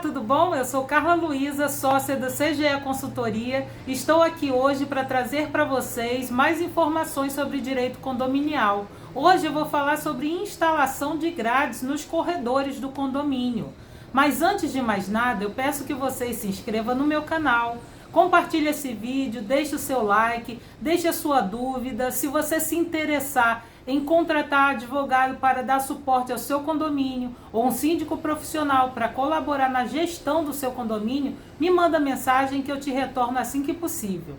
tudo bom? Eu sou Carla Luísa, sócia da CGE Consultoria. Estou aqui hoje para trazer para vocês mais informações sobre direito condominial. Hoje eu vou falar sobre instalação de grades nos corredores do condomínio. Mas antes de mais nada, eu peço que vocês se inscrevam no meu canal, compartilhe esse vídeo, deixe o seu like, deixe a sua dúvida. Se você se interessar em contratar advogado para dar suporte ao seu condomínio ou um síndico profissional para colaborar na gestão do seu condomínio, me manda mensagem que eu te retorno assim que possível.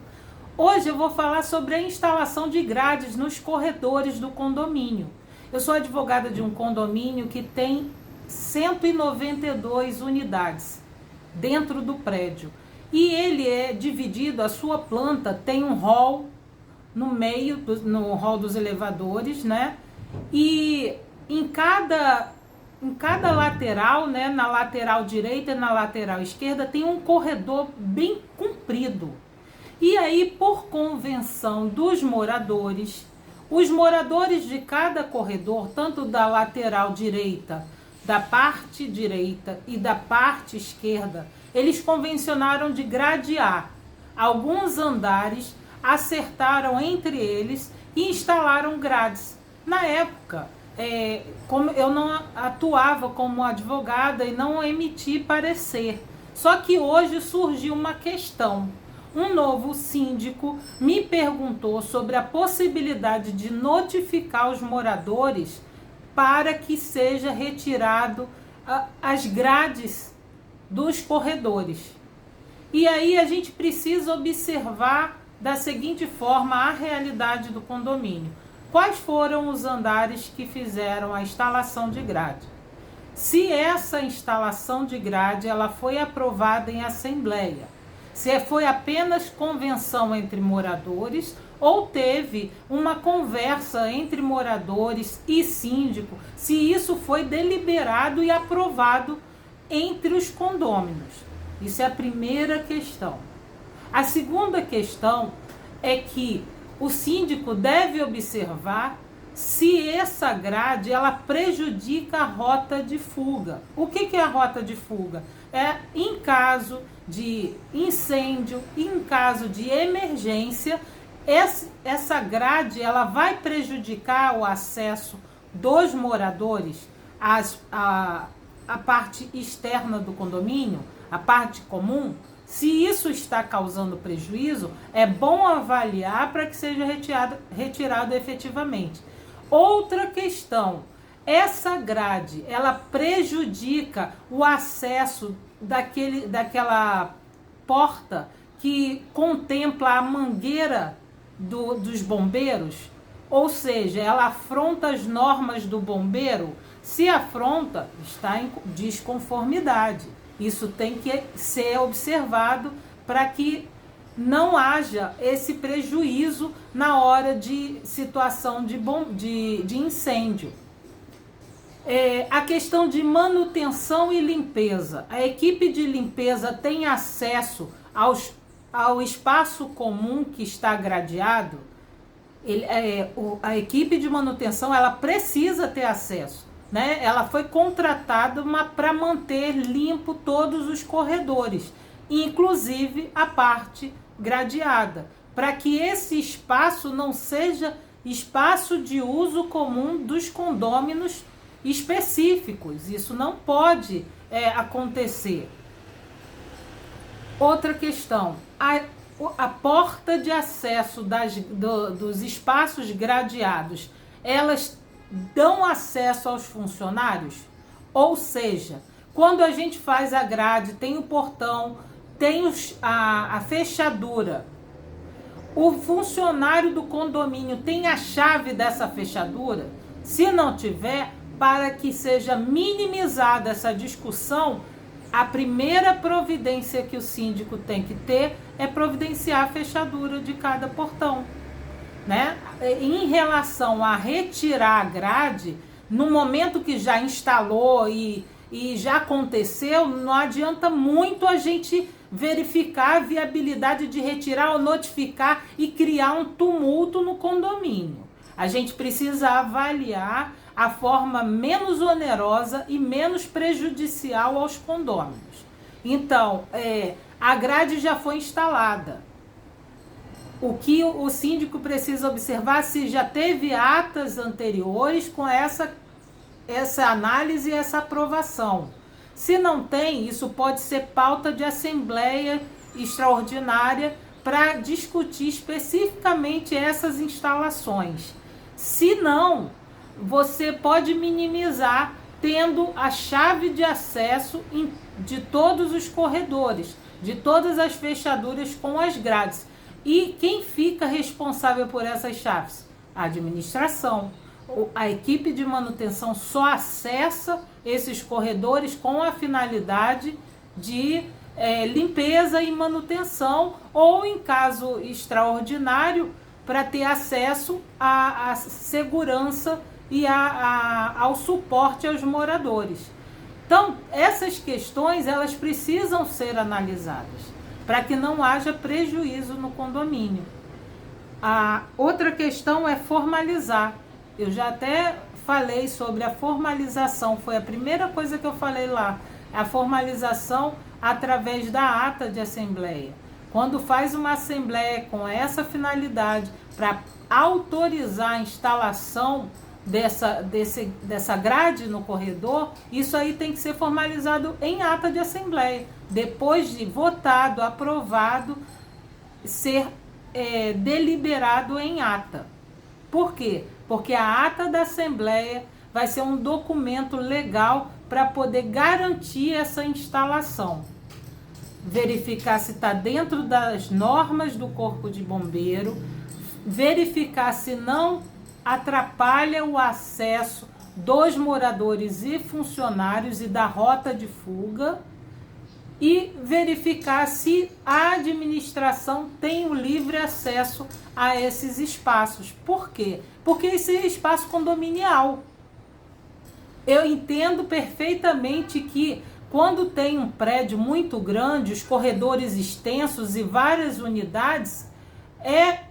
Hoje eu vou falar sobre a instalação de grades nos corredores do condomínio. Eu sou advogada de um condomínio que tem 192 unidades dentro do prédio. E ele é dividido, a sua planta tem um hall no meio, no hall dos elevadores, né? E em cada lateral, né? Na lateral direita e na lateral esquerda, tem um corredor bem comprido. E aí, por convenção dos moradores, os moradores de cada corredor, tanto da lateral direita, da parte direita e da parte esquerda, eles convencionaram de gradear alguns andares, acertaram entre eles e instalaram grades. Na época, como eu não atuava como advogada e não emiti parecer. Só que hoje surgiu uma questão. Um novo síndico me perguntou sobre a possibilidade de notificar os moradores para que seja retirado as grades dos corredores. E aí a gente precisa observar da seguinte forma a realidade do condomínio. Quais foram os andares que fizeram a instalação de grade? Se essa instalação de grade ela foi aprovada em assembleia, se foi apenas convenção entre moradores ou teve uma conversa entre moradores e síndico, se isso foi deliberado e aprovado entre os condôminos. Isso é a primeira questão. A segunda questão é que o síndico deve observar se essa grade ela prejudica a rota de fuga. O que é a rota de fuga? É em caso de incêndio, em caso de emergência, essa grade ela vai prejudicar o acesso dos moradores à parte externa do condomínio, a parte comum. Se isso está causando prejuízo, é bom avaliar para que seja retirado efetivamente. Outra questão, essa grade, ela prejudica o acesso daquela porta que contempla a mangueira dos bombeiros, ou seja, ela afronta as normas do bombeiro. Se afronta, está em desconformidade. Isso tem que ser observado para que não haja esse prejuízo na hora de situação de incêndio. A questão de manutenção e limpeza. A equipe de limpeza tem acesso ao espaço comum que está gradeado? A equipe de manutenção ela precisa ter acesso. Né? Ela foi contratada para manter limpo todos os corredores, inclusive a parte gradeada, para que esse espaço não seja espaço de uso comum dos condôminos específicos. Isso não pode acontecer. Outra questão, a porta de acesso dos espaços gradeados, elas dão acesso aos funcionários? Ou seja, quando a gente faz a grade, tem o portão, tem a fechadura, o funcionário do condomínio tem a chave dessa fechadura? Se não tiver, para que seja minimizada essa discussão, a primeira providência que o síndico tem que ter é providenciar a fechadura de cada portão. Né? Em relação a retirar a grade, no momento que já instalou e já aconteceu, não adianta muito a gente verificar a viabilidade de retirar ou notificar e criar um tumulto no condomínio. A gente precisa avaliar a forma menos onerosa e menos prejudicial aos condôminos. Então, a grade já foi instalada. O que o síndico precisa observar se já teve atas anteriores com essa análise e essa aprovação. Se não tem, isso pode ser pauta de assembleia extraordinária para discutir especificamente essas instalações. Se não, você pode minimizar tendo a chave de acesso de todos os corredores, de todas as fechaduras com as grades. E quem fica responsável por essas chaves? A administração. A equipe de manutenção só acessa esses corredores com a finalidade de limpeza e manutenção, ou em caso extraordinário, para ter acesso à segurança e ao suporte aos moradores. Então, essas questões elas precisam ser analisadas para que não haja prejuízo no condomínio. A outra questão é formalizar. Eu já até falei sobre a formalização, foi a primeira coisa que eu falei lá, a formalização através da ata de assembleia. Quando faz uma assembleia com essa finalidade para autorizar a instalação dessa grade no corredor, isso aí tem que ser formalizado em ata de assembleia. Depois de votado, aprovado, ser deliberado em ata. Por quê? Porque a ata da assembleia vai ser um documento legal para poder garantir essa instalação. Verificar se está dentro das normas do Corpo de Bombeiro, verificar se não atrapalha o acesso dos moradores e funcionários e da rota de fuga, e verificar se a administração tem o livre acesso a esses espaços. Por quê? Porque esse é espaço condominial. Eu entendo perfeitamente que quando tem um prédio muito grande, os corredores extensos e várias unidades, é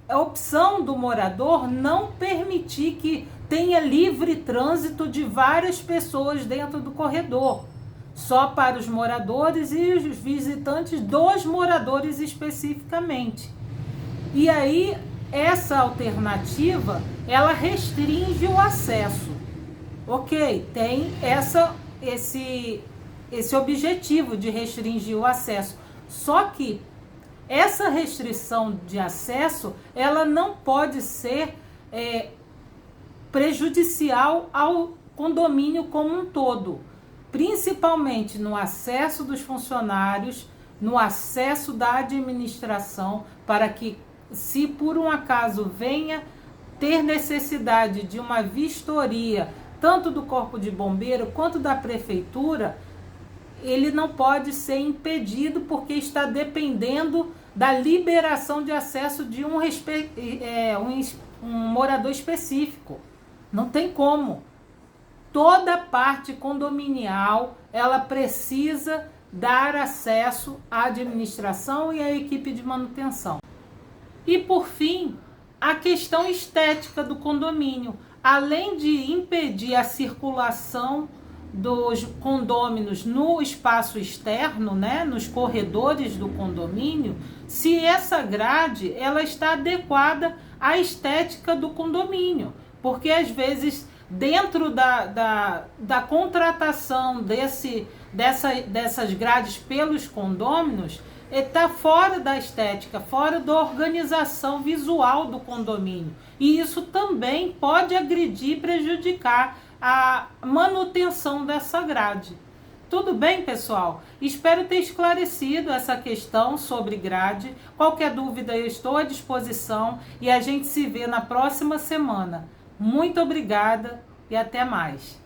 a opção do morador não permitir que tenha livre trânsito de várias pessoas dentro do corredor, só para os moradores e os visitantes dos moradores especificamente. E aí, essa alternativa, ela restringe o acesso. Ok, tem esse objetivo de restringir o acesso. Só que essa restrição de acesso, ela não pode ser prejudicial ao condomínio como um todo, principalmente no acesso dos funcionários, no acesso da administração, para que, se por um acaso venha ter necessidade de uma vistoria, tanto do Corpo de Bombeiro quanto da Prefeitura, ele não pode ser impedido porque está dependendo da liberação de acesso de um morador específico. Não tem como. Toda parte condominial, ela precisa dar acesso à administração e à equipe de manutenção. E por fim, a questão estética do condomínio. Além de impedir a circulação dos condôminos no espaço externo, né, nos corredores do condomínio, se essa grade ela está adequada à estética do condomínio, porque às vezes dentro da contratação dessas grades pelos condôminos, está fora da estética, fora da organização visual do condomínio, e isso também pode agredir e prejudicar a manutenção dessa grade. Tudo bem, pessoal? Espero ter esclarecido essa questão sobre grade. Qualquer dúvida eu estou à disposição e a gente se vê na próxima semana. Muito obrigada e até mais.